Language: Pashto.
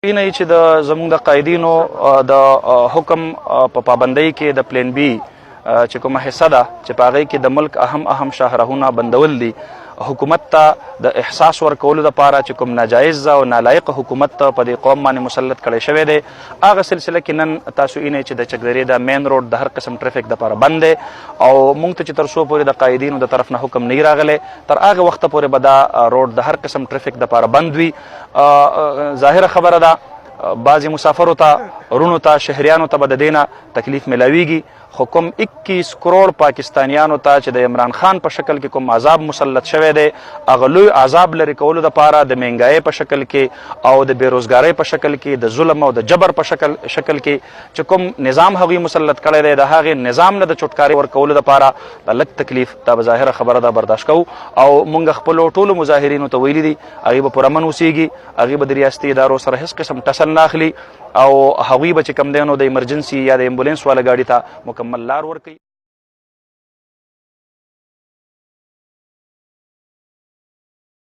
نه چې د زموږ د قائدینو د حکم په پابندۍ کې د پلان بی چې کومه حصه ده چې په هغې کې د ملک اهم شاهراهونه بندول دي، حکومت ته د احساس ورکولو دپاره چې کوم ناجایز او نالایق حکومت ته په دې قوم باندې مسلط کړی شوی دی، هغه سلسله کې نن تاسو وینئ چې د چکدرې د مین روډ د هر قسم ټرافیک دپاره بند دی او موږ ته چې تر څو پورې د قایدینو د طرف نه حکم نه راغلی تر هغه وخته پورې به دا روډ د هر قسم ټرافیک دپاره بند وي. ظاهره خبره ده بعضې مسافرو ته رونو ته شهریانو ته به د دې نه تکلیف میلاویږي، خو کوم 21 کروڑ پاکستانیانو ته چې د عمران خان په شکل کې کوم عذاب مسلط شوی دی، هغه لوی عذاب لرې کولو دپاره د مهنګایۍ په شکل کې او د بېروزګارۍ په شکل کې د ظلم او د جبر په شکل کې چې کوم نظام هغوی مسلط کړی دی، د هغې نظام نه د چټکارۍ ورکولو دپاره د لږ تکلیف دا به ظاهره خبره ده برداشت کوو او موږ خپلو ټولو مظاهرینو ته ویلي دي هغوی به پر امن اوسیږي، هغوی به د ریاستي ادارو سره هېڅ قسم ټسن نه اخلي او هغوی به چې کوم دی نو د ایمرجنسي یا د امبولینس والا ګاډي ته مکمل لار ورکوي.